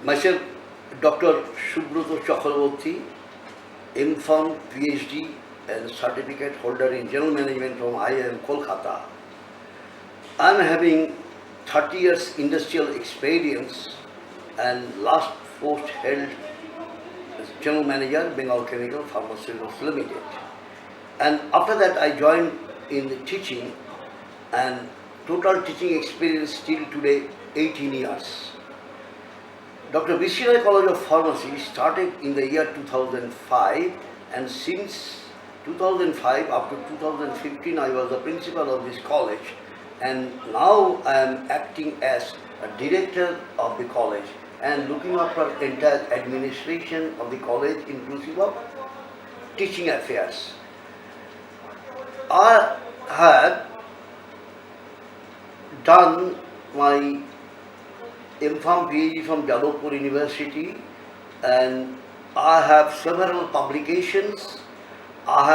Myself, Dr. Subroto Chakraborty, M.Pharm, PhD and certificate holder in General Management from IIM Kolkata. I am having 30 years industrial experience and last post held as General Manager, Bengal Chemical Pharmaceuticals Limited. And after that I joined in the teaching, and total teaching experience till today 18 years. Dr. B.C. Rai College of Pharmacy started in the year 2005, and since 2005 up to 2015 I was the principal of this college, and now I am acting as a director of the college and looking after entire administration of the college inclusive of teaching affairs. I had done my M.Pharm PhD from Jadavpur University, and I have several publications. I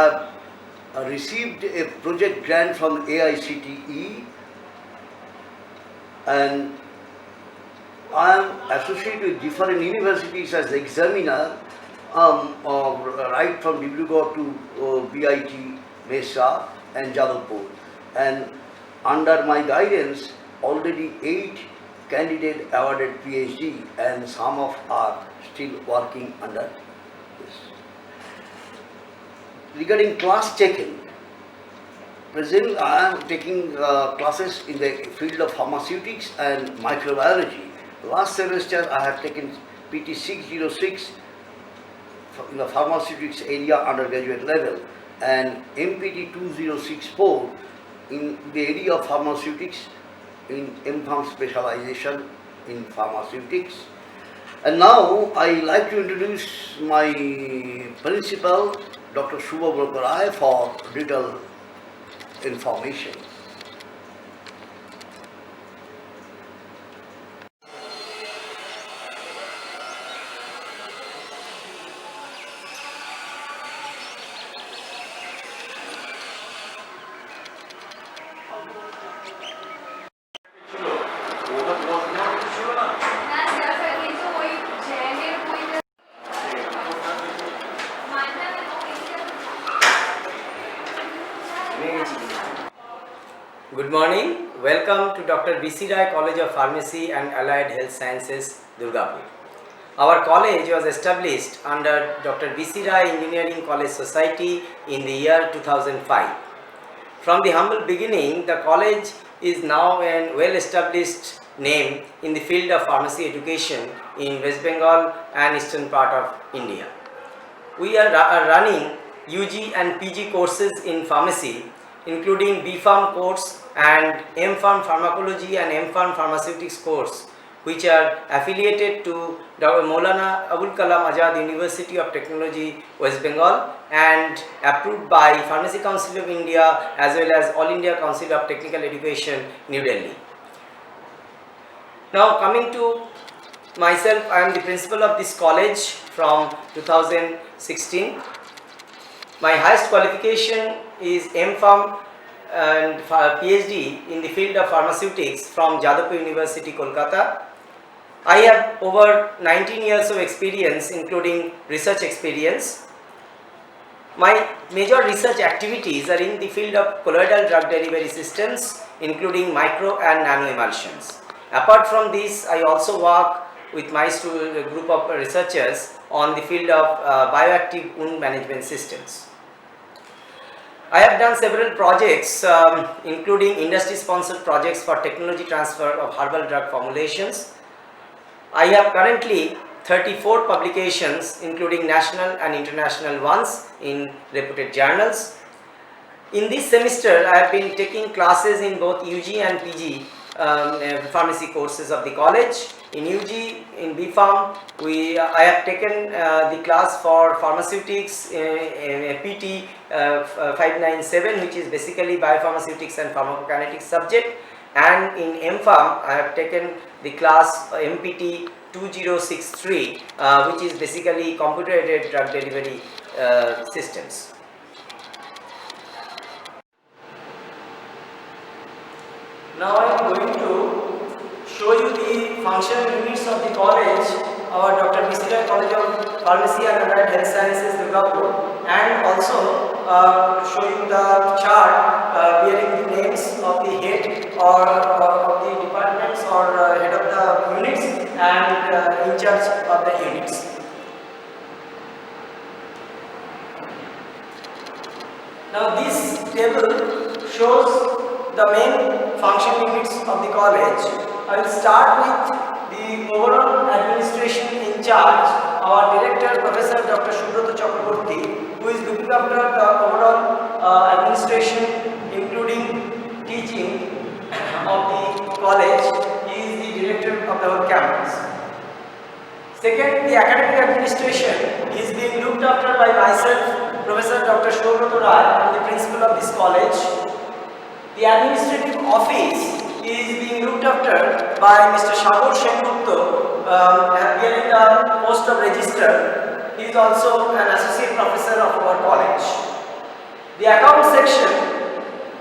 have received a project grant from AICTE, and I am associated with different universities as examiner, right from Dibrugarh to BIT, Mesa and Jadavpur. And under my guidance, already 8 candidate awarded PhD, and some of are still working under this. Regarding class taken, presently I am taking classes in the field of pharmaceutics and microbiology. Last semester I have taken PT 606 in the pharmaceutics area undergraduate level, and MPT 2064 in the area of pharmaceutics in M.Pharm specialization in pharmaceutics. And now I like to introduce my principal, Dr. Subroto Rai, for detailed information. Good morning. Welcome to Dr. B.C. Rai College of Pharmacy and Allied Health Sciences, Durgapur. Our college was established under Dr. B.C. Rai Engineering College Society in the year 2005. From the humble beginning, the college is now a well-established name in the field of pharmacy education in West Bengal and eastern part of India. We are running UG and PG courses in pharmacy, including B.Pharm course and M.Pharm Pharmacology and M.Pharm Pharmaceutics course, which are affiliated to Dr. Maulana Abul Kalam Azad University of Technology, West Bengal, and approved by Pharmacy Council of India as well as All India Council of Technical Education, New Delhi. Now coming to myself, I am the principal of this college from 2016. My highest qualification is M.Pharm and PhD in the field of pharmaceutics from Jadavpur University, Kolkata. I have over 19 years of experience, including research experience. My major research activities are in the field of colloidal drug delivery systems, including micro and nano emulsions. Apart from this, I also work with my group of researchers on the field of bioactive wound management systems. I have done several projects, including industry-sponsored projects for technology transfer of herbal drug formulations. I have currently 34 publications, including national and international ones in reputed journals. In this semester, I have been taking classes in both UG and PG pharmacy courses of the college. In UG, in B.Pharm, I have taken the class for pharmaceutics, PT 597, which is basically biopharmaceutics and pharmacokinetics subject, and in M.Pharm, I have taken the class MPT 2063, which is basically computer-aided drug delivery systems. Now I am going to functional units of the college, our Dr. B.C. Rai College of Pharmacy and Allied Health Sciences, Durgapur, and also showing the chart bearing the names of the head or of the departments or head of the units and in charge of the units. Now this table shows the main function units of the college. I will start with the overall administration in charge. Our director, Professor Dr. Subroto Chakraborty, who is looking after the overall administration, including teaching of the college, he is the director of the whole campus. Second, the academic administration is being looked after by myself, Professor Dr. Subroto Rai, and the principal of this college. The administrative office is being looked after by Mr. Shagor Sengupto, bearing the post of registrar. He is also an associate professor of our college. The account section,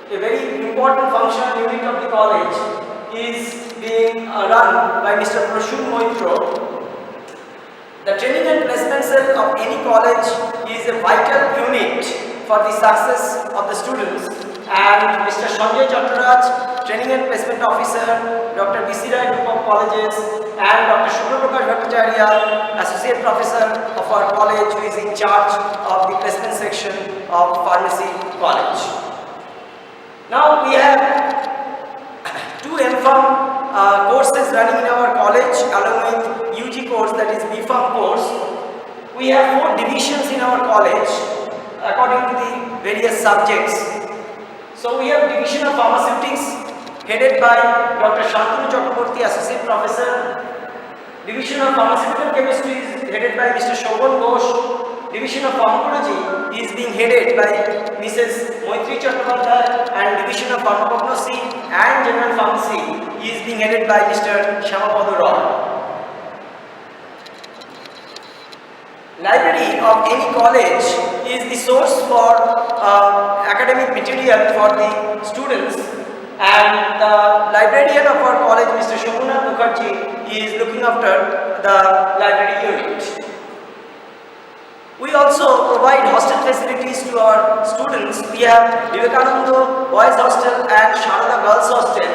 a very important functional unit of the college, is being run by Mr. Prashun Moitro. The training and placement cell of any college is a vital unit for the success of the students, and Mr. Sanjay Chattaraj, Training and Placement Officer, Dr. B.C. Rai Group of Colleges, and Dr. Shubhra Prakash Bhattacharya, Associate Professor of our college, who is in charge of the placement section of Pharmacy College. Now we have two M.Pharm courses running in our college along with UG course, that is B.Pharm course. We have 4 divisions in our college according to the various subjects. So we have Division of Pharmaceutics headed by Dr. Shantanu Chakraborty, Associate Professor. Division of Pharmaceutical Chemistry is headed by Mr. Shobhan Ghosh. Division of Pharmacology is being headed by Mrs. Moitri Chattopadhyay, and Division of Pharmacognosy and General Pharmacy is being headed by Mr. Shyamapado Roy. Library of any college is the source for academic material for the students, and the librarian of our college, Mr. Shobhana Mukherjee, is looking after the library unit. We also provide hostel facilities to our students. We have Vivekananda Boys Hostel and Sharada Girls Hostel.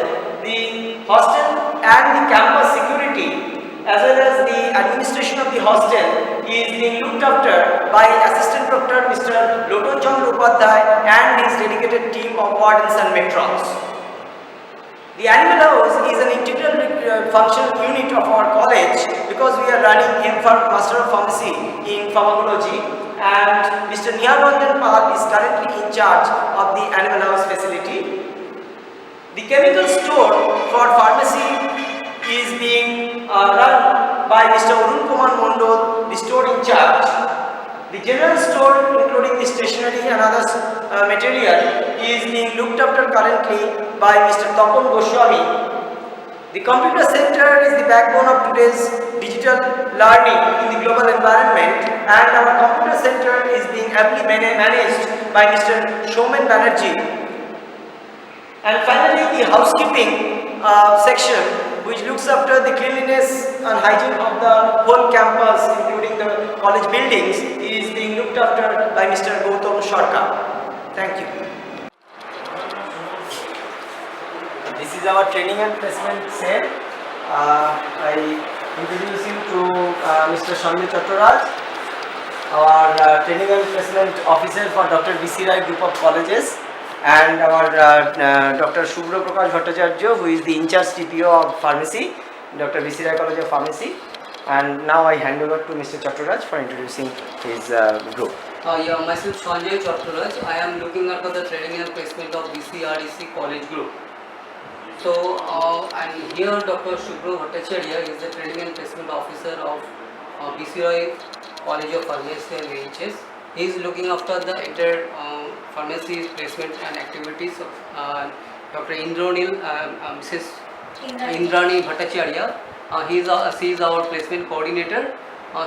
The hostel and the campus security as well as the administration of the hostel is being looked after by Assistant Proctor Mr. Loton Chandra Upadhyay and his dedicated team of wardens and matrons. The animal house is an integral functional unit of our college because we are running M.Pharm Master of Pharmacy in Pharmacology, and Mr. Nihal Ranjan Pal is currently in charge of the animal house facility. The chemical store for pharmacy is being run by Mr. Arun Kumar Mondol, the store in charge. The general store, including the stationery and other material, is being looked after currently by Mr. Tapan Goswami. The computer center is the backbone of today's digital learning in the global environment, and our computer center is being aptly managed by Mr. Shoman Banerjee. And finally, the housekeeping section, which looks after the cleanliness and hygiene of the whole campus, including the college buildings, is being looked after by Mr. Gautam Sharkar. Thank you. This is our training and placement cell. I introduce you to Mr. Sanjay Chattaraj, our training and placement officer for Dr. B.C. Rai Group of Colleges, and our Dr. Shubhra Prakash Bhattacharya, who is the in-charge TPO of Pharmacy, Dr. B.C. Rai College of Pharmacy. And now I hand over to Mr. Chattaraj for introducing his group. Myself Sanjay Chattaraj. I am looking after the training and placement of BCRDC College Group. So, and here Dr. Shubhra Bhattacharya is the training and placement officer of B.C. Rai College of Pharmacy and AHS. He is looking after the entire pharmacy placement and activities of Dr. Mrs. Indrani Bhattacharya. She is our placement coordinator.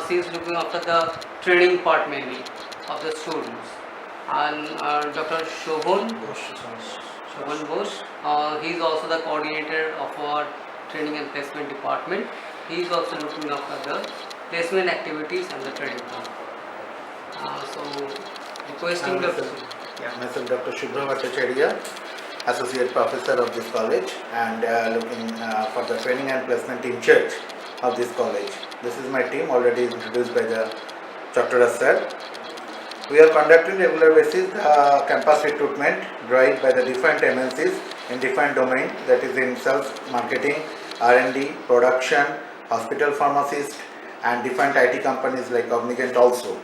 She is looking after the training part mainly of the students. And Dr. Shobhan Ghosh, he is also the coordinator of our training and placement department. he is also looking after the placement activities and the training part. So requesting the Myself Dr. Shubhra Bhattacharya, Associate Professor of this college, and looking for the training and placement in charge of this college. This is my team, already introduced by the Dr. Sir. We are conducting regular basis campus recruitment drive by the different MNCs in different domain, that is in sales, marketing, R&D, production, hospital pharmacist, and different IT companies like Cognizant also.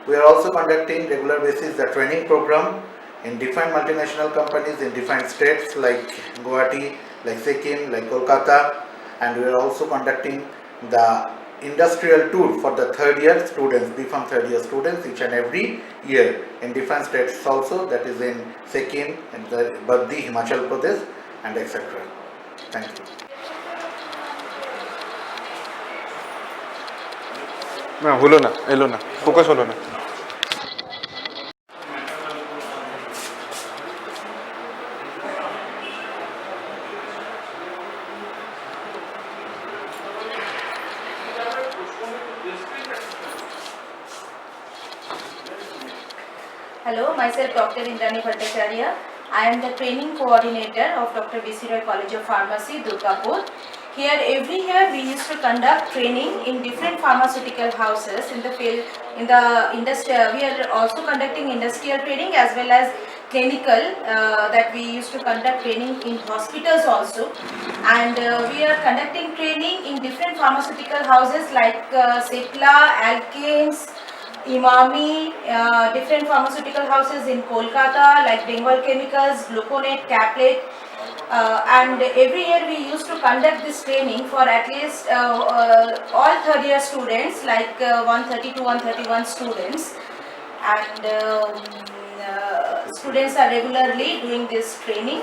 We are also conducting regular basis the training program in different multinational companies in different states like Guwahati, like Sikkim, like Kolkata, and we are also conducting the industrial tour for the third year students, B.Pharm third year students each and every year in different states also, that is in Sikkim, and the Baddi, Himachal Pradesh, and etc. Thank you. না হলো না, এলো না, focus হলো না। Hello, myself Dr. Indrani Bhattacharya. I am the training coordinator of Dr. V.C. Roy College of Pharmacy, Durgapur. Here, every year we used to conduct training in different pharmaceutical houses in the field, in the industry. We are also conducting industrial training as well as clinical, that we used to conduct training in hospitals also. And we are conducting training in different pharmaceutical houses like Cipla, Alkenes, Imami, different pharmaceutical houses in Kolkata like Bengal Chemicals, Gluconate, Caplet, and every year we used to conduct this training for at least all third year students, like 130 to 131 students, and students are regularly doing this training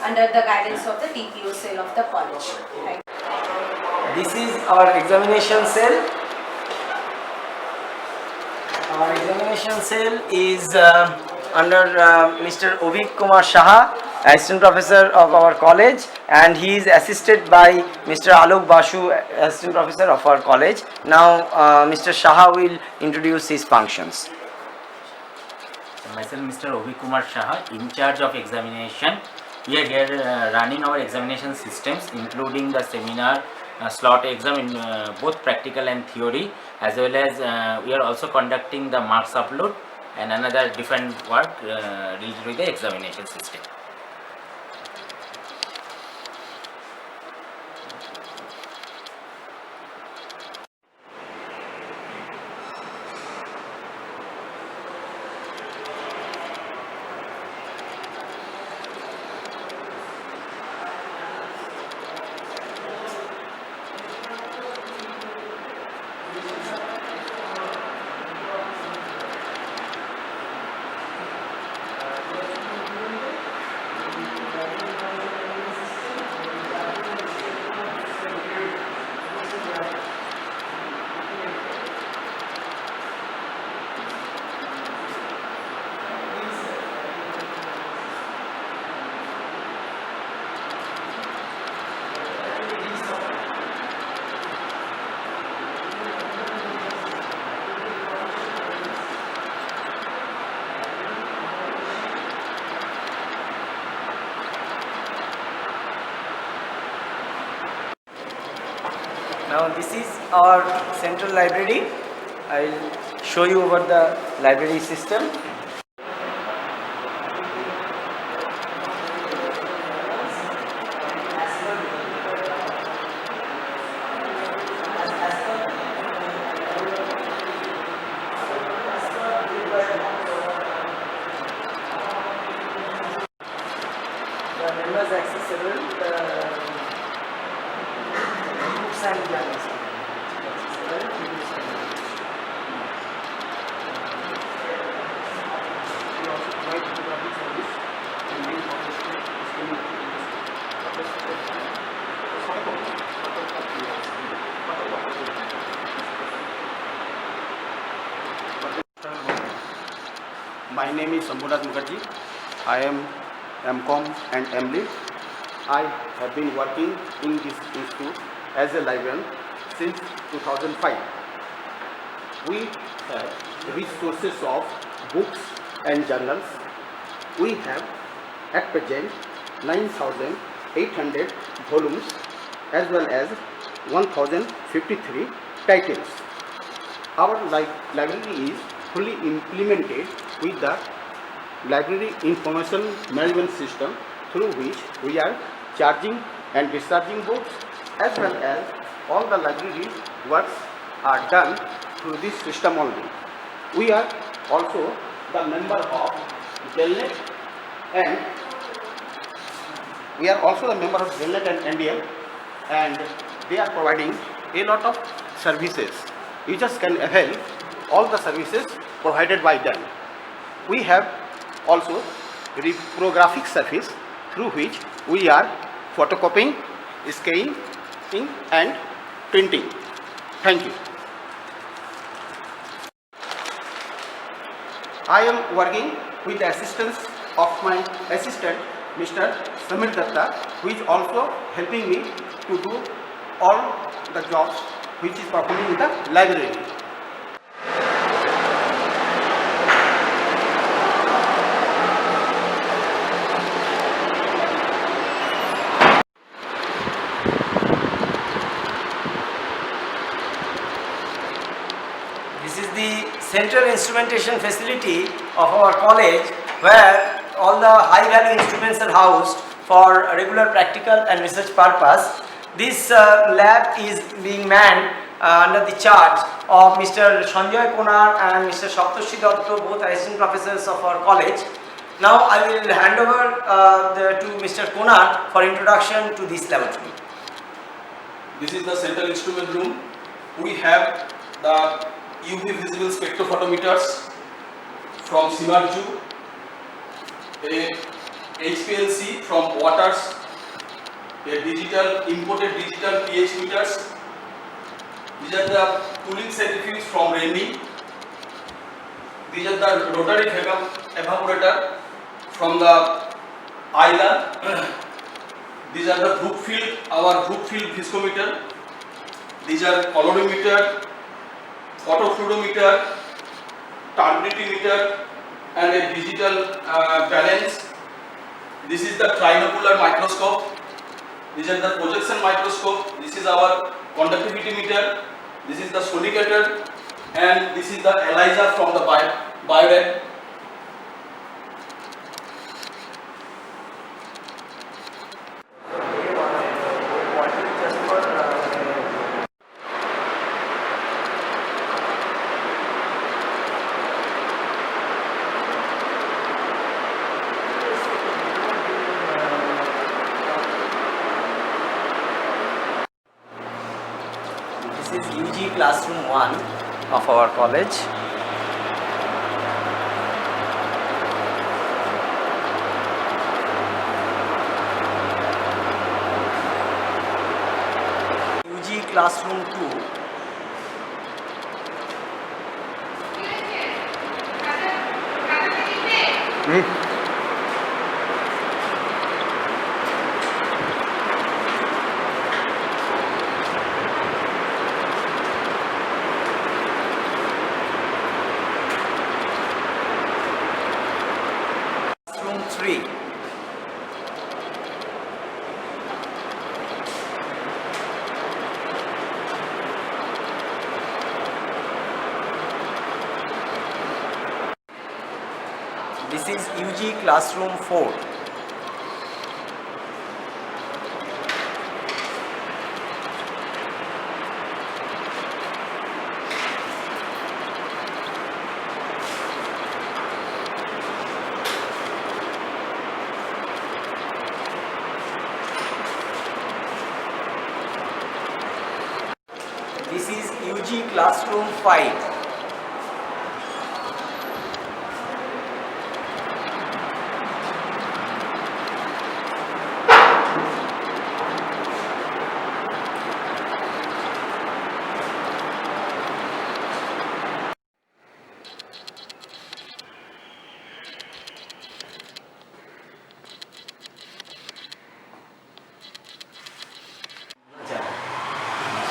under the guidance of the TPO cell of the college. Thank you. This is our examination cell. Our examination cell is under Mr. Ovik Kumar Saha, Assistant Professor of our college, and he is assisted by Mr. Alok Basu, Assistant Professor of our college. Now Mr. Saha will introduce his functions. Myself Mr. Ovik Kumar Saha, in charge of examination. We are here running our examination systems, including the seminar slot exam in both practical and theory, as well as we are also conducting the marks upload and another different work related with the examination system. Now this is our central library. I will show you over the library system. The members accessible, books and journals. My name is Sambhunath Mukherjee. I am MCom and MLit. I have been working in this institute as a librarian since 2005. We have resources of books and journals. We have at present 9,800 volumes as well as 1,053 titles. Our library is fully implemented with the library information management system, through which we are charging and discharging books, as well as all the library works are done through this system only. We are also the member of Gelnet and NDM, and they are providing a lot of services. Users can avail all the services provided by them. We have also reprographic service, through which we are photocopying, scanning and printing. Thank you. I am working with the assistance of my assistant, Mr. Samir Datta, who is also helping me to do all the jobs which is performing in the library. This is the central instrumentation facility of our college, where all the high value instruments are housed for regular practical and research purpose. This lab is being manned under the charge of Mr. Sanjay Konar and Mr. Saptoshi Datta, both assistant professors of our college. Now I will hand over to Mr. Konar for introduction to this laboratory. This is the central instrument room. We have the UV visible spectrophotometers from Simarju, a HPLC from Waters, a imported digital pH meters. These are the cooling centrifuge from Remy. These are the rotary vacuum evaporator from the Island. These are the Brookfield, our Brookfield viscometer. These are colorimeter, photofluidometer, turbidity meter, and a digital balance. This is the trinocular microscope. These are the projection microscope. This is our conductivity meter. This is the sonicator, and this is the ELISA from the BioRed. This is UG Classroom 1 of our college. UG Classroom 2. Classroom 3. This is UG Classroom 4. This is UG Classroom 5.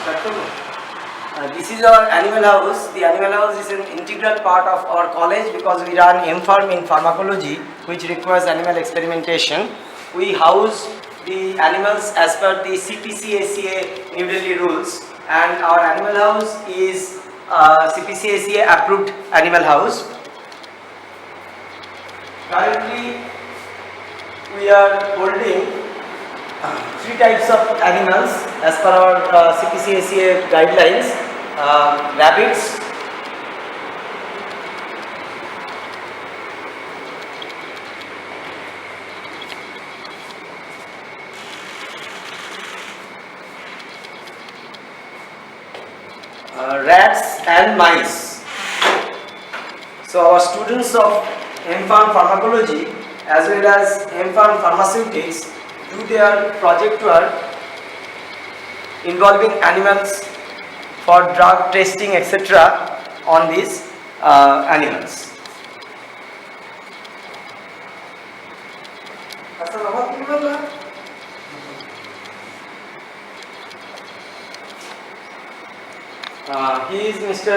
Start করবো? This is our animal house. The animal house is an integral part of our college because we run M.Pharm in pharmacology, which requires animal experimentation. We house the animals as per the CPC-ACA New Delhi rules, and our animal house is CPC-ACA approved animal house. Currently, we are holding 3 types of animals as per our CPC-ACA guidelines. Rabbits, rats and mice. So our students of M.Pharm pharmacology as well as M.Pharm pharmaceutics do their project work involving animals for drug testing, etc. on these animals. He is Mr.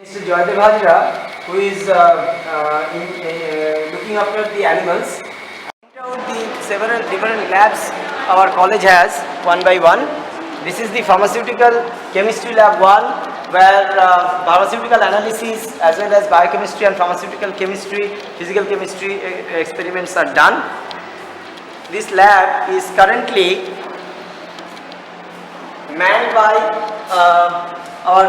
Mr. Joydev Hajra, who is looking after the animals. The several different labs our college has one by one. This is the pharmaceutical chemistry lab 1, where pharmaceutical analysis as well as biochemistry and pharmaceutical chemistry, physical chemistry experiments are done. This lab is currently manned by our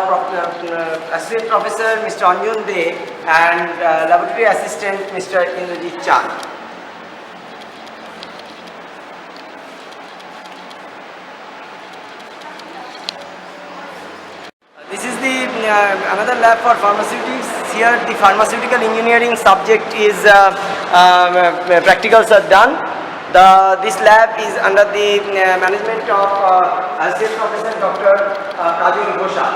associate professor Mr. Anjan De and laboratory assistant Mr. Indrajit Chand. This is the another lab for pharmaceutics. Here the pharmaceutical engineering subject is practicals are done. This lab is under the management of Associate Professor Dr. Kajul Ghoshal.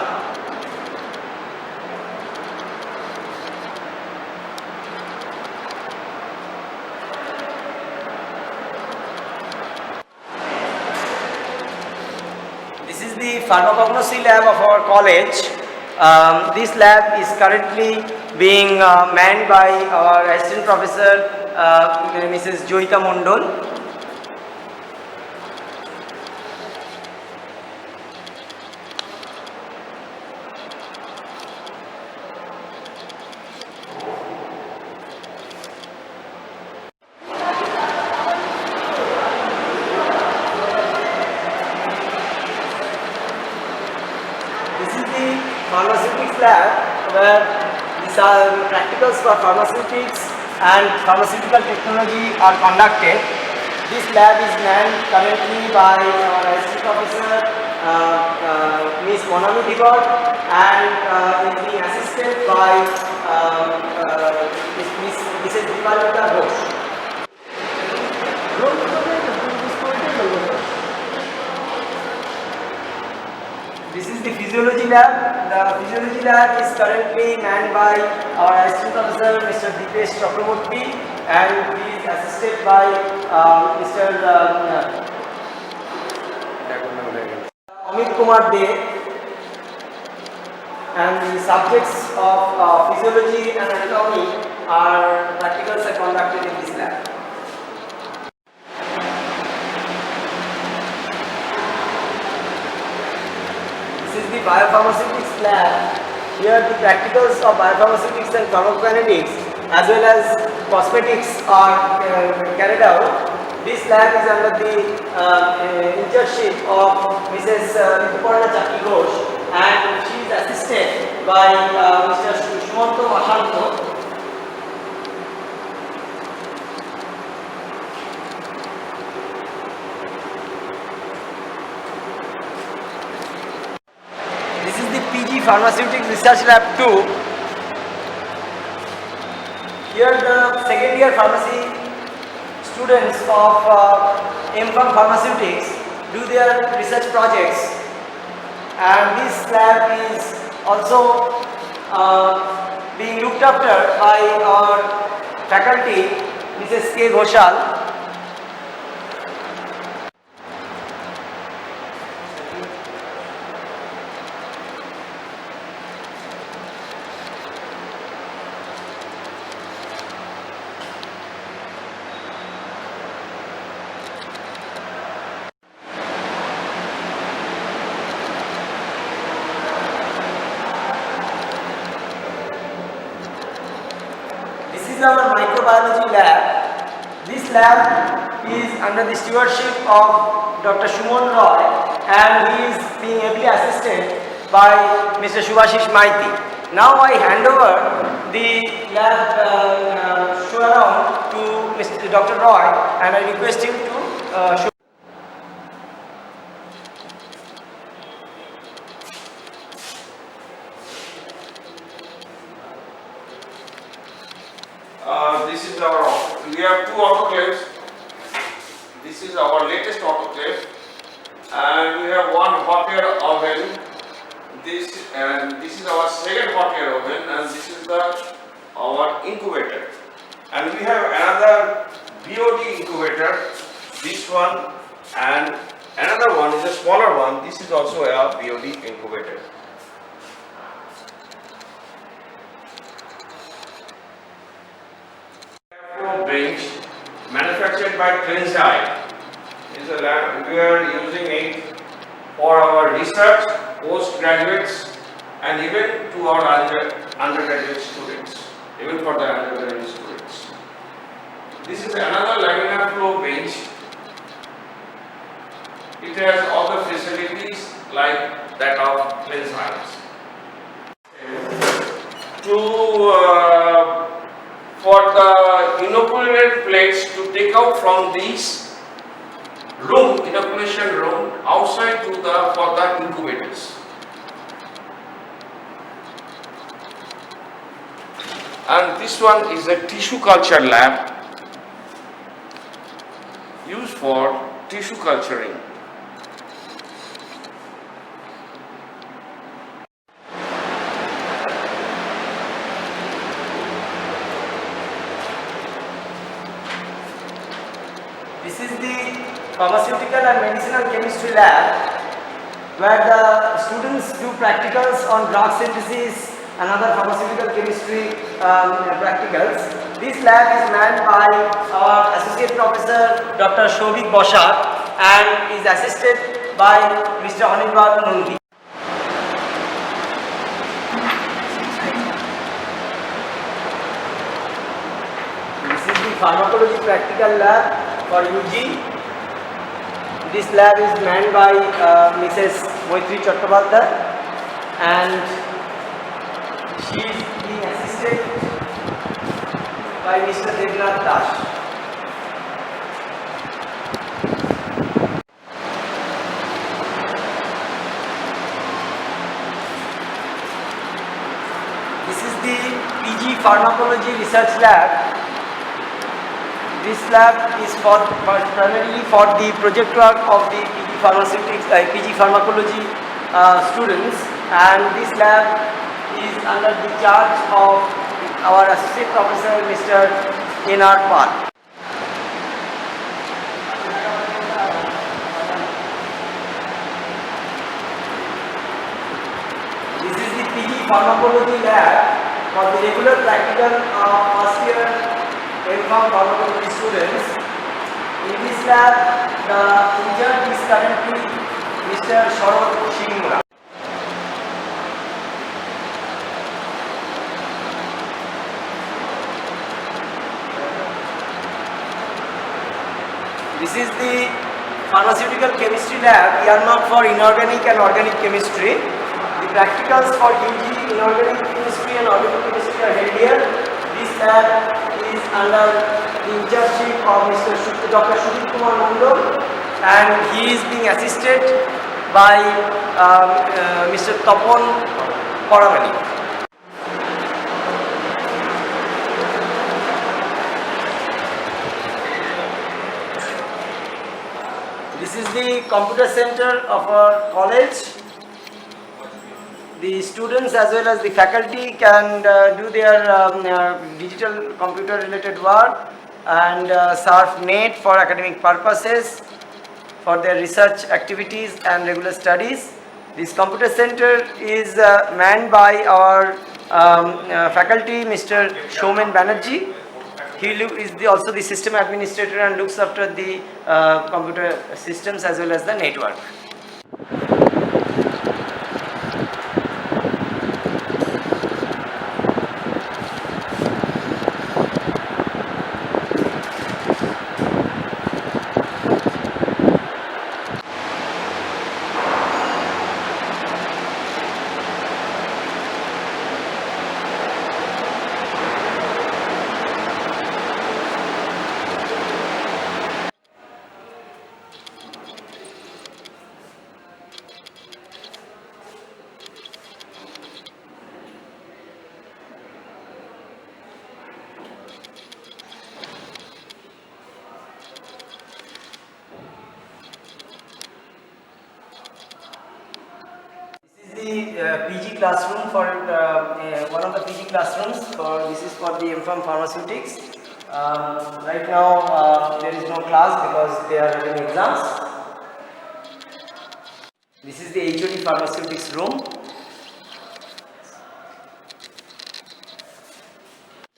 This is the pharmacognosy lab of our college. This lab is currently being manned by our assistant professor Mrs. Joita Mondol. This is the pharmaceutics lab where these are practicals for pharmaceutics and pharmaceutical technology are conducted. This lab is manned currently by our assistant professor Ms. Monami Digot and is being assisted by Mrs. Divalika Ghosh. This is the physiology lab. The physiology lab is currently manned by our assistant professor Mr. Dipesh Chakraborty and he is assisted by Mr. Amit Kumar De, and the subjects of physiology and anatomy are practicals are conducted in this lab. This is the biopharmaceutics lab. Here the practicals of biopharmaceutics and pharmacokinetics as well as cosmetics are carried out. This lab is under the internship of Mrs. Rituparna Chakki Ghosh and she is assisted by Mr. Shumanto Mashanto. This is the PG Pharmaceutics Research Lab 2. Here the second year pharmacy students of M.Pharm Pharmaceutics do their research projects, and this lab is also being looked after by our faculty Mrs. K. Ghoshal. This is our microbiology lab. This lab is under the stewardship of Dr. Shumon Roy, and he is being ably assisted by Mr. Shubhashish Maiti. Now I hand over the lab show around to Mr. Dr. Roy, and I request him to show. This is we have two autoclaves. This is our latest autoclave, and we have one hot air oven. This is our second hot air oven, and this is our incubator. And we have another BOD incubator. This one and another one is a smaller one. This is also a BOD incubator. Bench manufactured by Cleanseye. Is a lab. We are using it for our research, postgraduates, and even to our undergraduate students, even for the undergraduate students. This is another laminar flow bench. It has all the facilities like that of Cleanseye. For the inoculated plates to take out from this room, inoculation room, outside to for the incubators. And this one is a tissue culture lab used for tissue culturing. This is the pharmaceutical and medicinal chemistry lab, where the students do practicals on drug synthesis and other pharmaceutical chemistry practicals. This lab is manned by our Associate Professor Dr. Shobik Boshak and is assisted by Mr. Anirban Nundi. This is the pharmacology practical lab for UG. This lab is manned by Mrs. Moitri Chattopadhyay, and she is being assisted by Mr. Devnath Das. This is the PG Pharmacology Research Lab. This lab is primarily for the project work of the PG Pharmacology students, and this lab is under the charge of our Associate Professor Mr. N.R. Pal. This is the PG Pharmacology lab for the regular practical of first year M.Pharm pharmacology students. In this lab, the in charge is currently Mr. Sharad Shimura. This is the pharmaceutical chemistry lab earmarked for inorganic and organic chemistry. The practicals for UG inorganic chemistry and organic chemistry are held here. This lab is under the internship of Dr. Sudip Kumar Mondol, and he is being assisted by Mr. Tapon Paramani. This is the computer center of our college. The students as well as the faculty can do their digital computer related work and serve NET for academic purposes, for their research activities and regular studies. This computer center is manned by our faculty, Mr. Showman Banerjee. He is also the system administrator and looks after the computer systems as well as the network. The PG classroom for one of the PG classrooms. This is for the M.Pharm Pharmaceutics. Right now there is no class because they are having exams. This is the HOD Pharmaceutics room.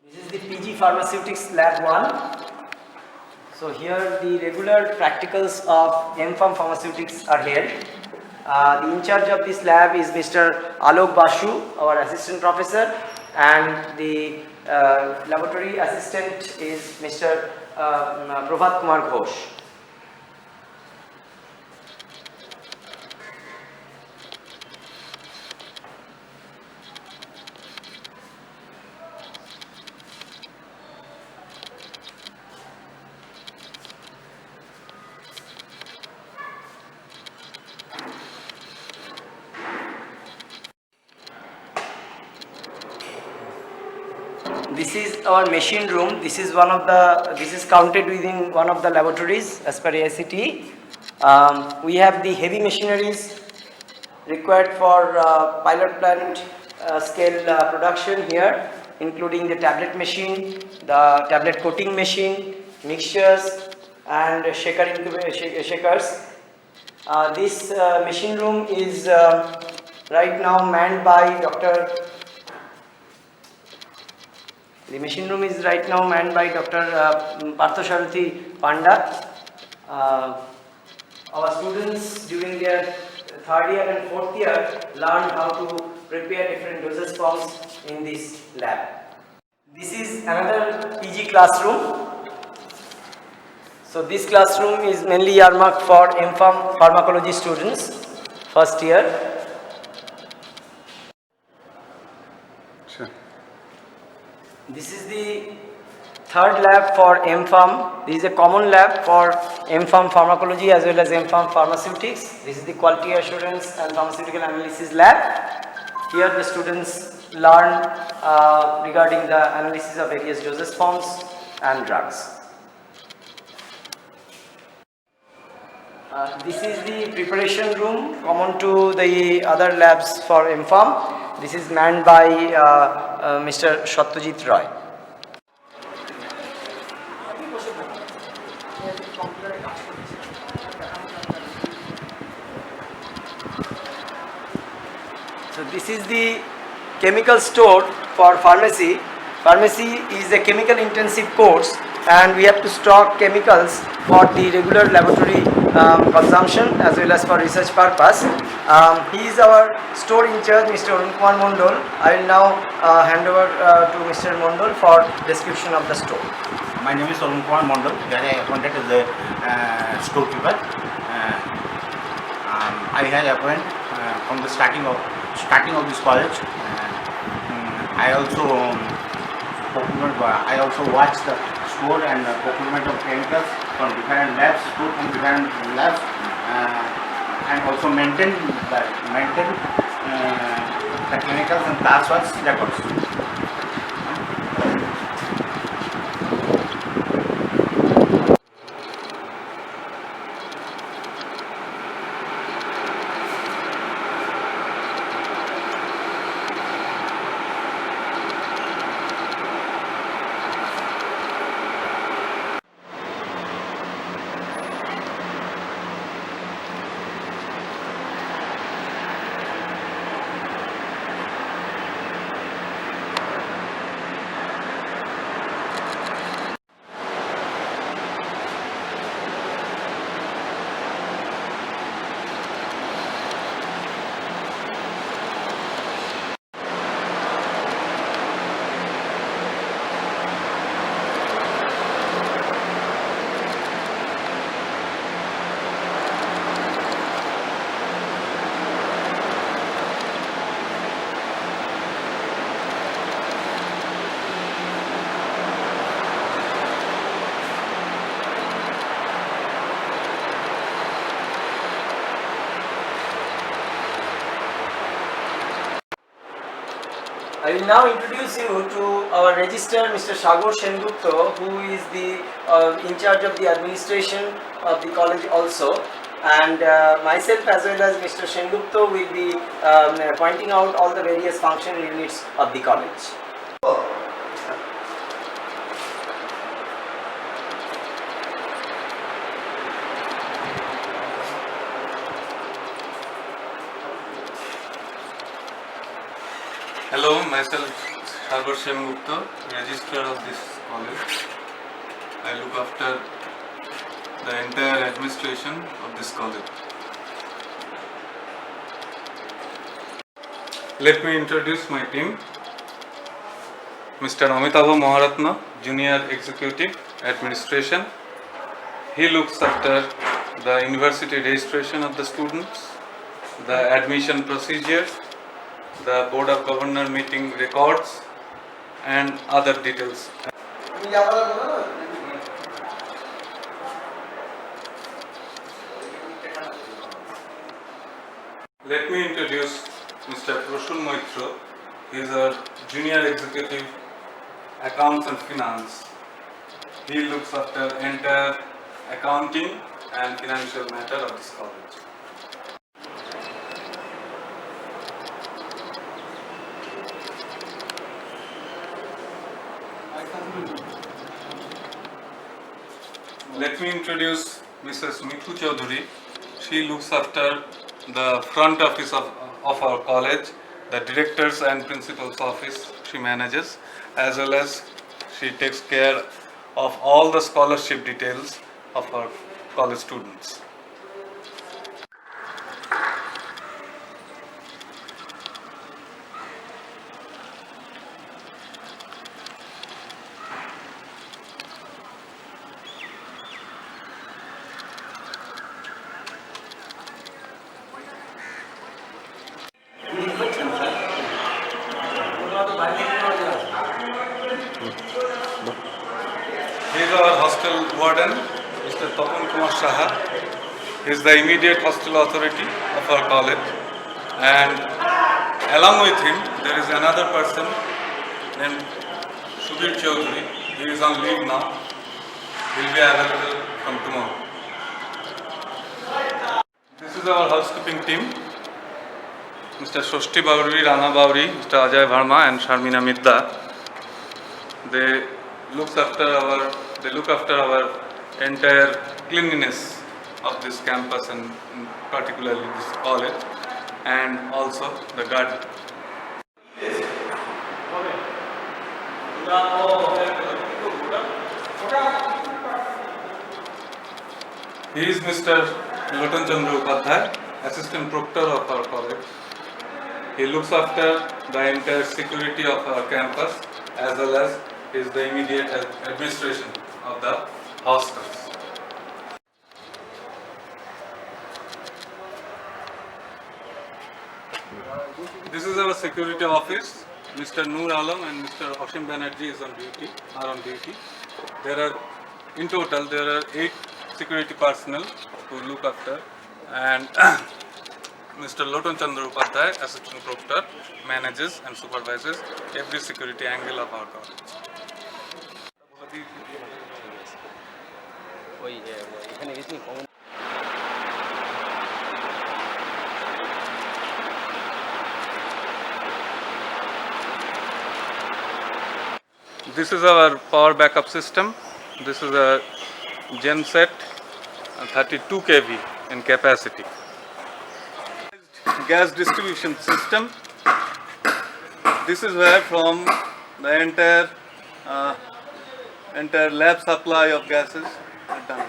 This is the PG Pharmaceutics Lab 1. So here the regular practicals of M.Pharm Pharmaceutics are held. The in charge of this lab is Mr. Alok Basu, our assistant professor, and the laboratory assistant is Mr. Prabhat Kumar Ghosh. This is our machine room. This is counted within one of the laboratories as per AICTE. We have the heavy machineries required for pilot plant scale production here, including the tablet machine, the tablet coating machine, mixtures and shakers. This machine room is right now manned by Dr. The machine room is right now manned by Dr. Parthasarathi Panda. Our students during their third year and fourth year learned how to prepare different dosage forms in this lab. This is another PG classroom. So this classroom is mainly earmarked for M.Pharm pharmacology students, first year. Sure. This is the third lab for M.Pharm. This is a common lab for M.Pharm pharmacology as well as M.Pharm pharmaceutics. This is the quality assurance and pharmaceutical analysis lab. Here the students learn regarding the analysis of various dosage forms and drugs. This is the preparation room common to the other labs for M.Pharm. This is manned by Mr. Satyajit Roy. So this is the chemical store for pharmacy. Pharmacy is a chemical intensive course and we have to stock chemicals for the regular laboratory consumption as well as for research purpose. He is our store in charge, Mr. Arun Kumar Mondol. I will now hand over to Mr. Mondol for description of the store. My name is Arun Kumar Mondol. Here I appointed as the storekeeper. I had appointed from the starting of this college. I also watch the store and procurement of chemicals from different labs, and also maintain the chemicals and task force records. will now introduce you to our registrar, Mr. Sagar Sengupta, who is the in charge of the administration of the college also. And myself as well as Mr. Sengupta will be pointing out all the various functional units of the college. Hello, myself Sagar Sengupta, registrar of this college. I look after the entire administration of this college. Let me introduce my team. Mr. Amitabha Maharatna, Junior Executive Administration. He looks after the university registration of the students, the admission procedures, the Board of Governor meeting records, and other details. Let me introduce Mr. Proshun Moitra. He is our Junior Executive Accounts and Finance. He looks after entire accounting and financial matter of this college. Let me introduce Mrs. Mithu Chaudhary. She looks after the front office of our college, the directors and principal's office she manages, as well as she takes care of all the scholarship details of our college students. He is our hostel warden, Mr. Tapan Kumar Saha. He is the immediate hostel authority of our college. And along with him, there is another person named Subir Chaudhary. He is on leave now. He will be available from tomorrow. This is our housekeeping team. Mr. Shoshti Bauri, Rana Bauri, Mr. Ajay Verma, and Sharmina Midda. They look after our entire cleanliness of this campus and particularly this college, and also the garden. He is Mr. Lotan Chandra Upadhyay, Assistant Proctor of our college. He looks after the entire security of our campus as well as is the immediate administration of the hostels. This is our security office. Mr. Noor Alam and Mr. Oshim Banerjee are on duty. In total there are 8 security personnel who look after, and Mr. Lotan Chandra Upadhyay, Assistant Proctor, manages and supervises every security angle of our college. This is our power backup system. This is a genset, 32 kV in capacity. Gas distribution system. This is where from the entire lab supply of gases are done.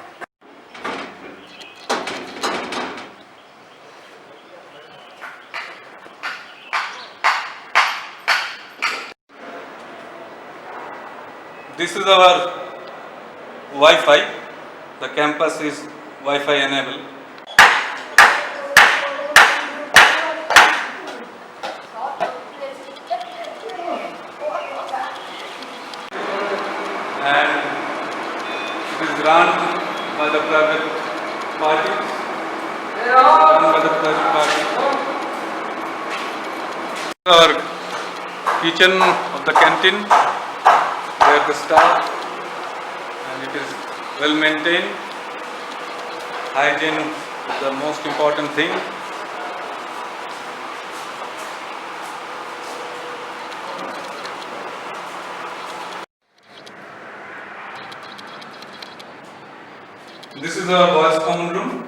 This is our Wi-Fi. The campus is Wi-Fi enabled. And it is run by the private parties. Our kitchen of the canteen, where the staff, and it is well maintained. Hygiene is the most important thing. This is our boys' common room.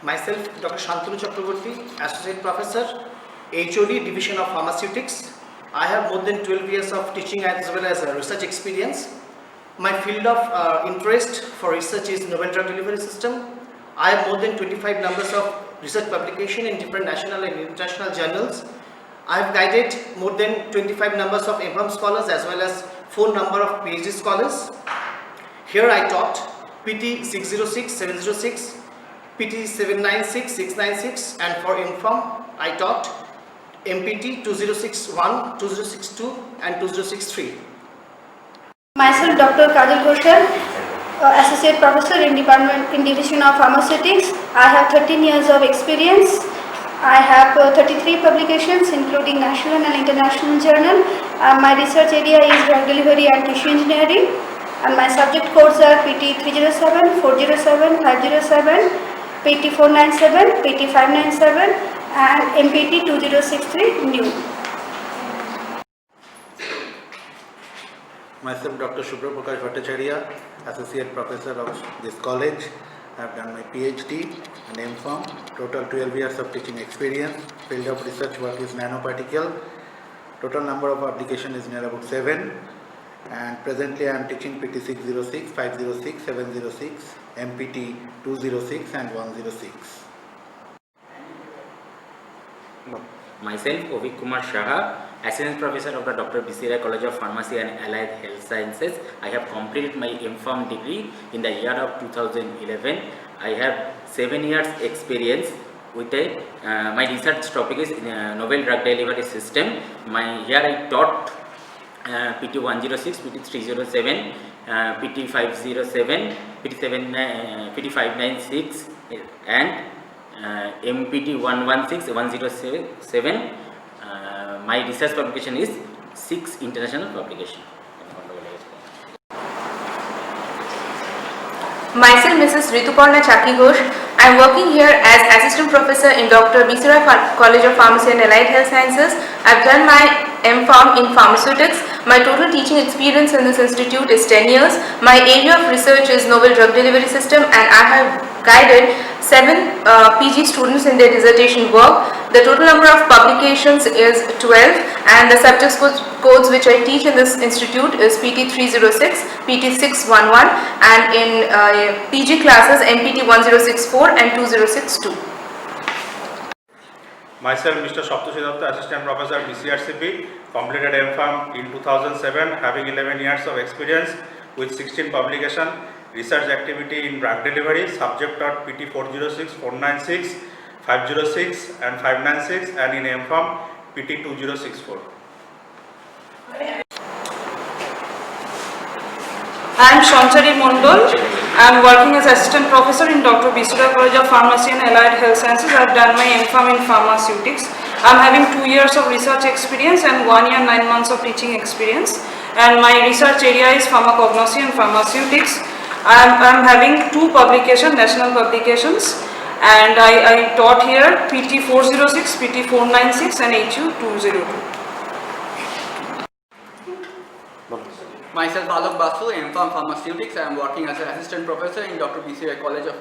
Myself, Dr. Shantanu Chakraborty, Associate Professor, HOD, Division of Pharmaceutics. I have more than 12 years of teaching as well as research experience. My field of interest for research is novel drug delivery system. I have more than 25 numbers of research publication in different national and international journals. I have guided more than 25 numbers of MPharm scholars as well as 4 number of PhD scholars. Here I taught PT 606, 706, PT 796, 696, and for MPharm I taught MPT 2061, 2062 and 2063. Myself Dr. Kajal Ghoshal, Associate Professor in Division of Pharmaceutics. I have 13 years of experience. I have 33 publications including national and international journal. My research area is drug delivery and tissue engineering, and my subject codes are PT 307, 407, 507, PT 497, PT 597 and MPT 2063 new. Myself Dr. Shubhra Prakash Bhattacharya, Associate Professor of this college. I have done my PhD and MPharm, total 12 years of teaching experience. Field of research work is nanoparticle. Total number of publication is near about 7. And presently I am teaching PT 606, 506, 706, MPT 206 and 106. Myself, Ovik Kumar Shaha, Assistant Professor of the Dr. B.C. Rai College of Pharmacy and Allied Health Sciences. I have completed my MPharm degree in the year of 2011. I have 7 years experience with a, my research topic is novel drug delivery system. Here I taught PT 106, PT 307, PT 507, PT 596 and MPT 116, 107. My research publication is 6 international publication. Myself, Mrs. Rituparna Chaki Ghosh. I am working here as Assistant Professor in Dr. B.C. Roy College of Pharmacy and Allied Health Sciences. I have done my M.Pharm in Pharmaceutics. My total teaching experience in this institute is 10 years. My area of research is Novel Drug Delivery System, and I have guided 7 PG students in their dissertation work. The total number of publications is 12, and the subject codes which I teach in this institute is PT 306, PT 611, and in PG classes NPT 1064 and 2062. Myself, Mr. Saptoshi Datta, Assistant Professor BCRCP, completed M.Pharm in 2007, having 11 years of experience with 16 publication, research activity in drug delivery, subject of PT 406, 496, 506 and 596, and in M.Pharm PT 2064. I am Shanchari Mondol. I am working as Assistant Professor in Dr. B.C. Roy College of Pharmacy and Allied Health Sciences. I have done my M.Pharm in Pharmaceutics. I am having 2 years of research experience and 1 year 9 months of teaching experience. And my research area is pharmacognosy and pharmaceutics. I am having 2 publications, national publications, and I taught here PT 406, PT 496 and HU 202. Myself, Alok Basu, M.Pharm Pharmaceutics. I am working as an Assistant Professor in Dr. B.C. Roy College of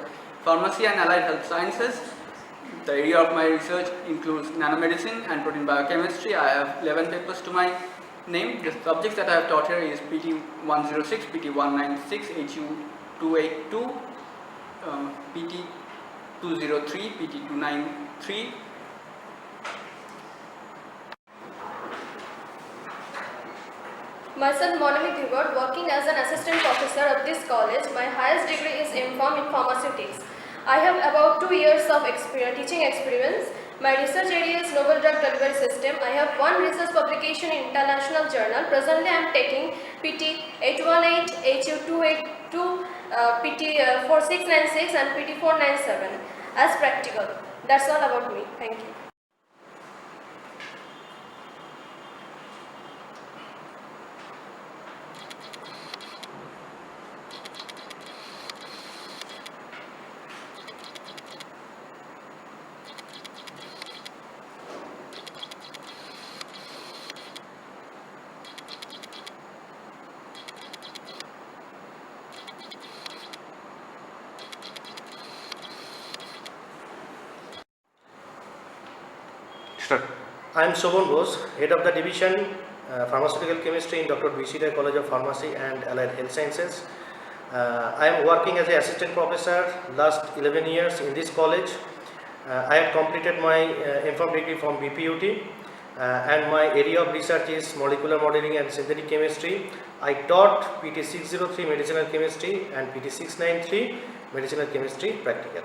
Pharmacy and Allied Health Sciences. The area of my research includes nanomedicine and protein biochemistry. I have 11 papers to my name. The subjects that I have taught here is PT 106, PT 196, HU 282, PT 203, PT 293. Myself, Monami Thibot, working as an Assistant Professor of this college. My highest degree is M.Pharm in Pharmaceutics. I have about 2 years of teaching experience. My research area is Novel Drug Delivery System. I have 1 research publication in international journal. Presently, I am taking PT 818, HU 282, PT 4696 and PT 497 as practical. That's all about me. Thank you. I am Shobhan Bose, Head of the Division Pharmaceutical Chemistry in Dr. B.C. Roy College of Pharmacy and Allied Health Sciences. I am working as an Assistant Professor last 11 years in this college. I have completed my M.Pharm degree from BPUT and my area of research is molecular modeling and synthetic chemistry. I taught PT 603 medicinal chemistry and PT 693 medicinal chemistry practical.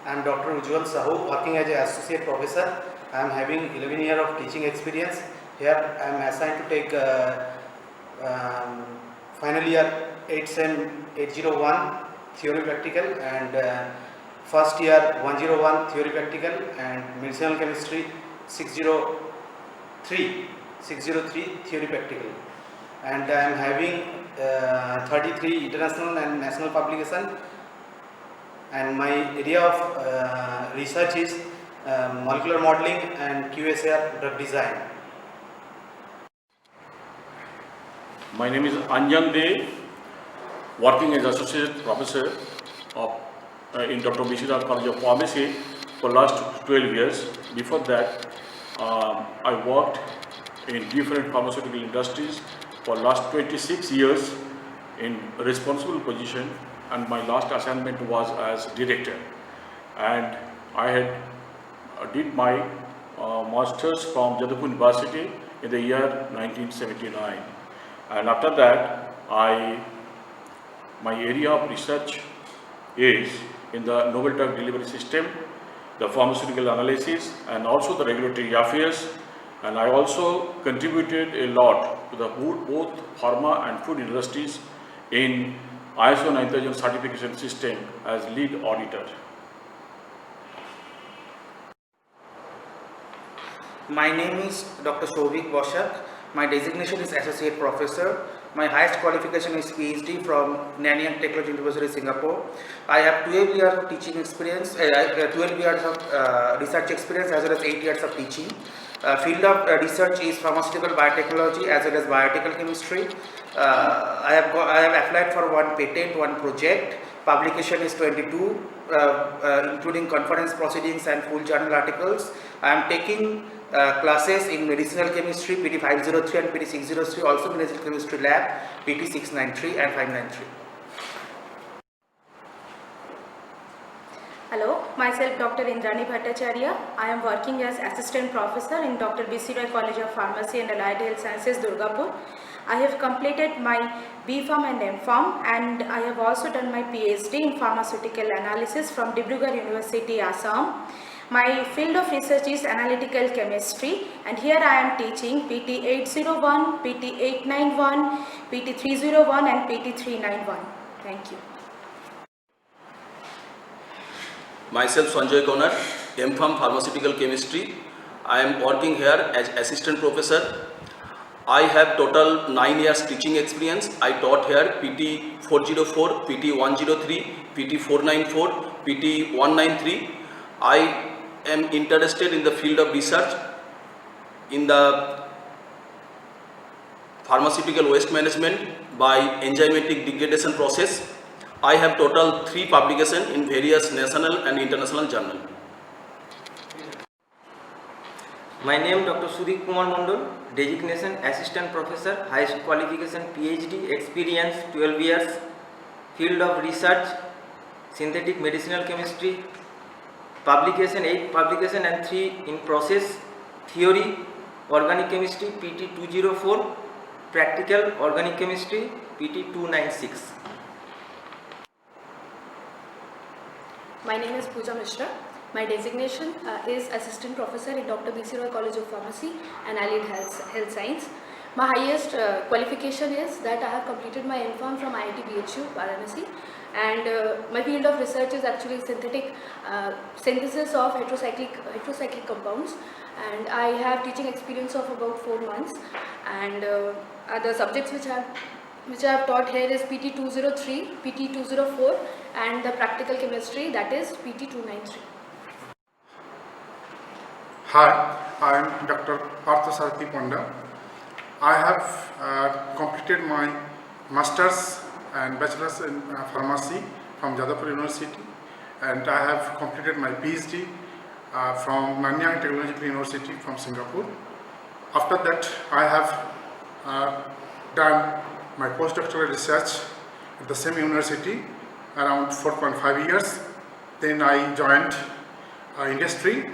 I am Dr. Ujjwal Sahu, working as an Associate Professor. I am having 11 years of teaching experience. Here I am assigned to take final year 8 SEM 801 theory practical and first year 101 theory practical and medicinal chemistry 603 theory practical. And I am having 33 international and national publication. And my area of research is molecular modeling and QSAR drug design. My name is Anjan De, working as Associate Professor of, in Dr. B.C. Roy College of Pharmacy for last 12 years. Before that, I worked in different pharmaceutical industries for last 26 years in responsible position, and my last assignment was as director. And I had did my masters from Jadavpur University in the year 1979. And after that, my area of research is in the novel drug delivery system, the pharmaceutical analysis, and also the regulatory affairs. And I also contributed a lot to the both pharma and food industries in ISO 9000 certification system as lead auditor. My name is Dr. Shobhik Boshak. My designation is Associate Professor. My highest qualification is PhD from Nanyang Technology University, Singapore. I have 12 years of teaching experience, 12 years of research experience as well as 8 years of teaching. Field of research is pharmaceutical biotechnology as well as biological chemistry. I have applied for one patent, one project. Publication is 22, including conference proceedings and full journal articles. I am taking classes in medicinal chemistry, PT 503 and PT 603, also medicinal chemistry lab, PT 693 and 593. Hello, myself Dr. Indrani Bhattacharya. I am working as Assistant Professor in Dr. B.C. Roy College of Pharmacy and Allied Health Sciences, Durgapur. I have completed my B.Pharm and M.Pharm, and I have also done my PhD in Pharmaceutical Analysis from Dibrugarh University, Assam. My field of research is Analytical Chemistry, and here I am teaching PT 801, PT 891, PT 301 and PT 391. Thank you. Myself Sanjay Konar, M.Pharm Pharmaceutical Chemistry. I am working here as Assistant Professor. I have total 9 years teaching experience. I taught here PT 404, PT 103, PT 494, PT 193. I am interested in the field of research in the pharmaceutical waste management by enzymatic degradation process. I have total 3 publications in various national and international journals. My name Dr. Sudip Kumar Mondol, designation Assistant Professor, highest qualification PhD, experience 12 years, field of research synthetic medicinal chemistry, publication 8 publication and 3 in process, theory organic chemistry PT 204, practical organic chemistry PT 296. My name is Pooja Mishra. My designation is Assistant Professor in Dr. B.C. Roy College of Pharmacy and Allied Health Science. My highest qualification is that I have completed my M.Pharm from IIT BHU, Varanasi, and my field of research is actually synthetic synthesis of heterocyclic compounds, and I have teaching experience of about 4 months, and the subjects which I have taught here is PT 203, PT 204 and the practical chemistry, that is PT 293. Hi, I am Dr. Parthasarathi Panda. I have completed my Masters and Bachelor's in Pharmacy from Jadavpur University, and I have completed my PhD from Nanyang Technological University from Singapore. After that, I have done my postdoctoral research at the same university around 4.5 years. Then I joined industry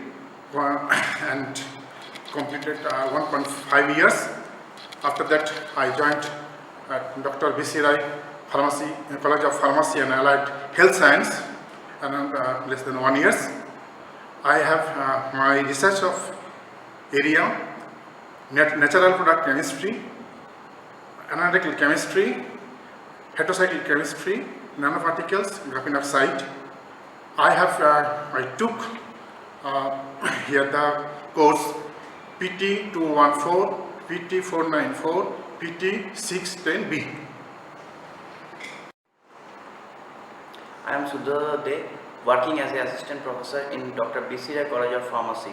and completed 1.5 years. After that, I joined Dr. B.C. Roy College of Pharmacy and Allied Health Science around less than 1 year. I have my research of area, natural product chemistry, analytical chemistry, heterocyclic chemistry, nanoparticles, graphene oxide. I took here the course PT 214, PT 494, PT 610B. I am Sudhir De, working as an assistant professor in Dr. B.C. Roy College of Pharmacy.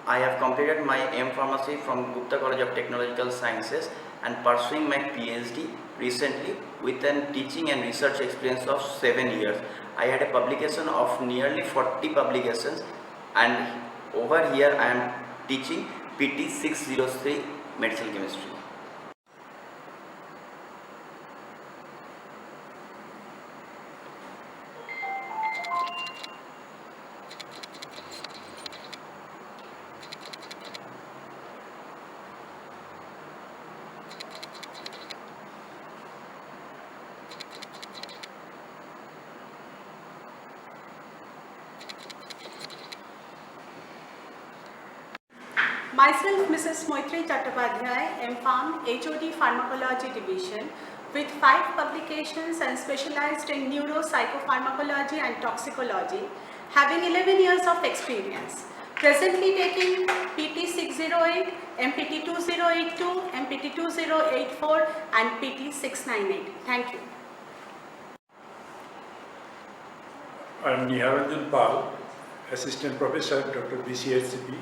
I have completed my M Pharmacy from Gupta College of Technological Sciences and pursuing my PhD recently with an teaching and research experience of 7 years. I had a publication of nearly 40 publications, and over here I am teaching PT 603 medicinal chemistry. Myself, Mrs. Moitri Chattopadhyay, M.Pharm, HOD Pharmacology Division, with 5 publications and specialized in neuropsychopharmacology and toxicology, having 11 years of experience. Presently taking PT 608, MPT 2082, MPT 2084 and PT 698. Thank you. I am Niharanjan Pal, Assistant Professor, Dr. BCHCP.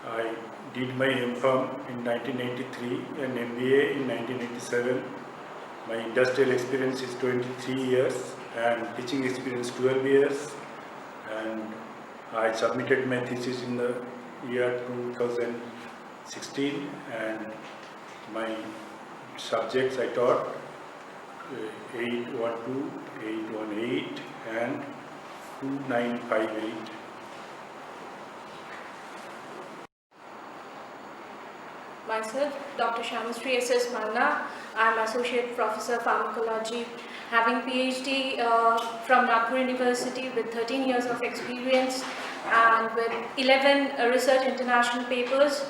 I did my M.Pharm in 1983 and MBA in 1987. My industrial experience is 23 years and teaching experience 12 years. And I submitted my thesis in the year 2016, and my subjects I taught 812, 818 and 2958. Myself, Dr. Shamastri S.S. Manna. I am Associate Professor Pharmacology, having PhD from Nagpur University with 13 years of experience and with 11 research international papers.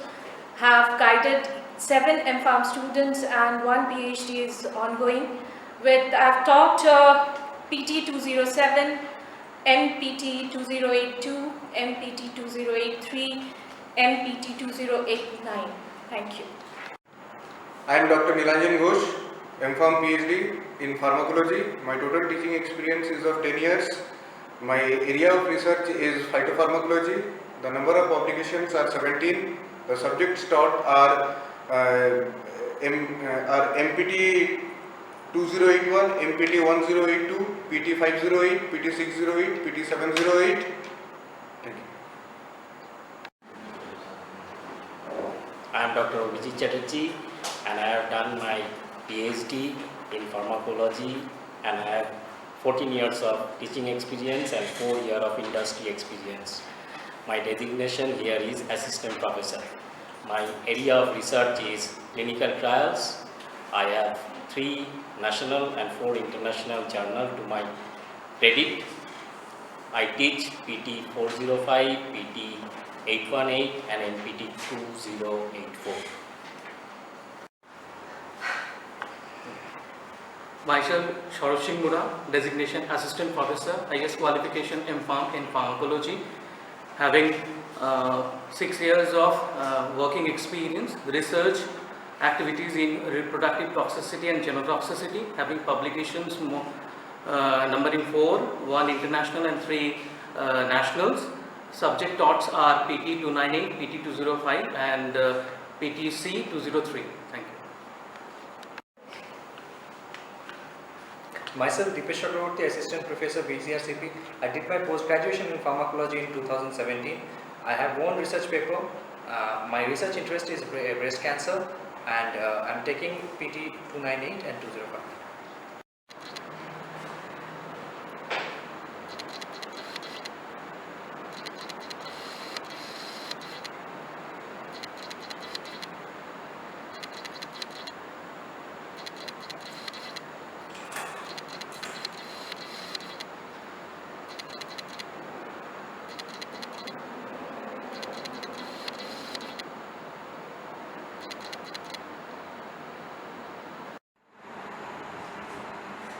Have guided 7 M.Pharm students and 1 PhD is ongoing. I have taught PT 207, MPT 2082, MPT 2083, MPT 2089. Thank you. I am Dr. Nilanjan Ghosh, M.Pharm PhD in pharmacology. My total teaching experience is of 10 years. My area of research is phytopharmacology. The number of publications are 17. The subjects taught are MPT 2081, MPT 1082, PT 508, PT 608, PT 708. Thank you. I am Dr. Abhijit Chatterjee, and I have done my PhD in pharmacology, and I have 14 years of teaching experience and 4 years of industry experience. My designation here is Assistant Professor. My area of research is clinical trials. I have 3 national and 4 international journals to my credit. I teach PT 405, PT 818 and MPT 2084. Myself, Shaurav Singh Mura, designation Assistant Professor, highest qualification M.Pharm in Pharmacology, having 6 years of working experience, research activities in reproductive toxicity and genotoxicity, having publications numbering 4, 1 international and 3 nationals. Subject taughts are PT 298, PT 205 and PTC 203. Thank you. Myself, Dipesh Chakraborty, Assistant Professor, BCRCP. I did my post-graduation in pharmacology in 2017. I have one research paper. My research interest is breast cancer, and I'm taking PT 298 and 205.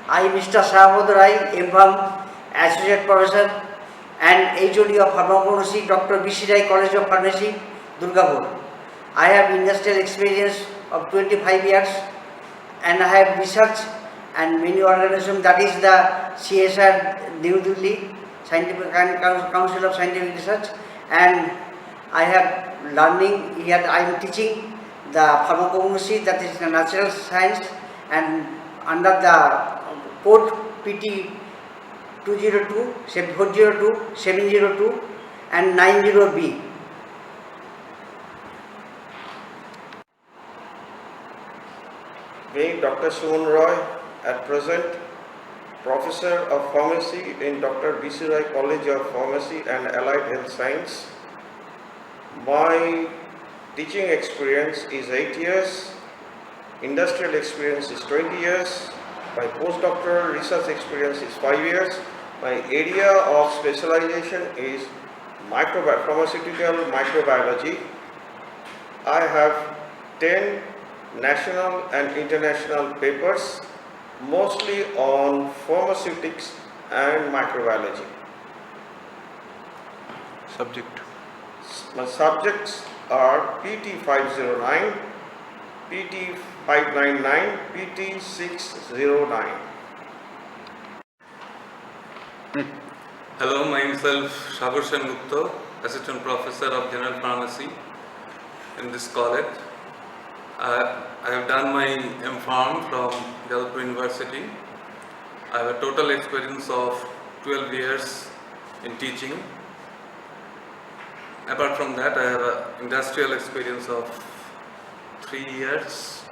I, Mr. Shahabad Rai, M.Pharm, Associate Professor and HOD of Pharmacology, Dr. B.C. Rai College of Pharmacy, Durgapur. I have industrial experience of 25 years and I have research and many organizations, that is the CSR New Delhi, Scientific Council of Scientific Research, and I have learning here. I am teaching the pharmacology, that is the natural science, and under the code PT 202, 402, 702 and 90B. Being Dr. Suman Roy, at present Professor of Pharmacy in Dr. B.C. Rai College of Pharmacy and Allied Health Science. My teaching experience is 8 years, industrial experience is 20 years, my postdoctoral research experience is 5 years. My area of specialization is pharmaceutical microbiology. I have 10 national and international papers, mostly on pharmaceutics and microbiology. Subject. My subjects are PT509, PT599, PT609. Hello, myself Shagur Sengupta, Assistant Professor of General Pharmacy in this college. I have done my M.Pharm from Jadavpur University. I have a total experience of 12 years in teaching. Apart from that, I have an industrial experience of 3 years.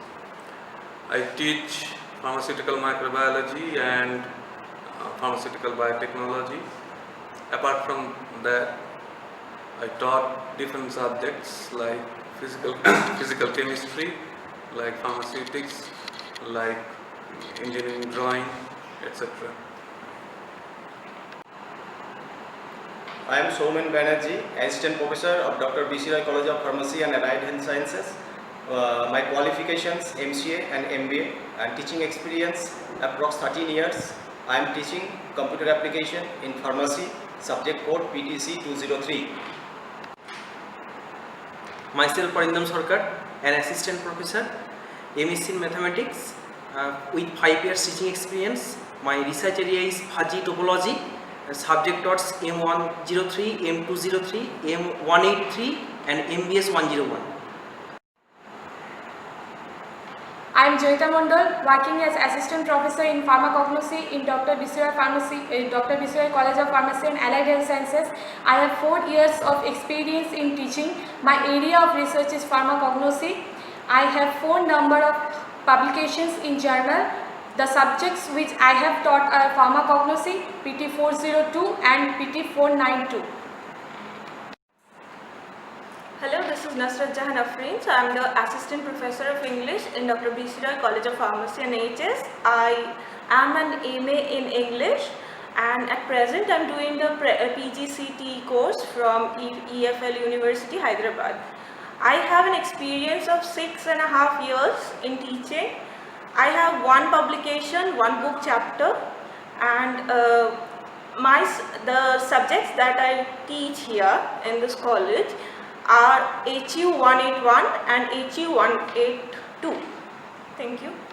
I teach pharmaceutical microbiology and pharmaceutical biotechnology. Apart from that, I taught different subjects like physical chemistry, like pharmaceutics, like engineering drawing, etc. I am Soumen Banerjee, Assistant Professor of Dr. B.C. Roy College of Pharmacy and Allied Health Sciences. My qualifications MCA and MBA and teaching experience approx 13 years. I am teaching computer application in pharmacy, subject code PTC 203. Myself Parindam Sarkar, an assistant professor, MSc in mathematics with 5 years teaching experience. My research area is fuzzy topology, subject dots M103, M203, M183 and MBS 101. I am Joyita Mondal, working as Assistant Professor in Pharmacognosy in Dr. B.C. Roy College of Pharmacy and Allied Health Sciences. I have 4 years of experience in teaching. My area of research is pharmacognosy. I have 4 number of publications in journal. The subjects which I have taught are pharmacognosy, PT402 and PT492. Hello, this is Nasrat Jahan Afreen. So I am the Assistant Professor of English in Dr. B.C. Roy College of Pharmacy and AHS. I am an MA in English and at present I am doing the PGCT course from EFL University, Hyderabad. I have an experience of 6.5 years in teaching. I have 1 publication, 1 book chapter, and the subjects that I teach here in this college are HU 181 and HU 182. Thank you.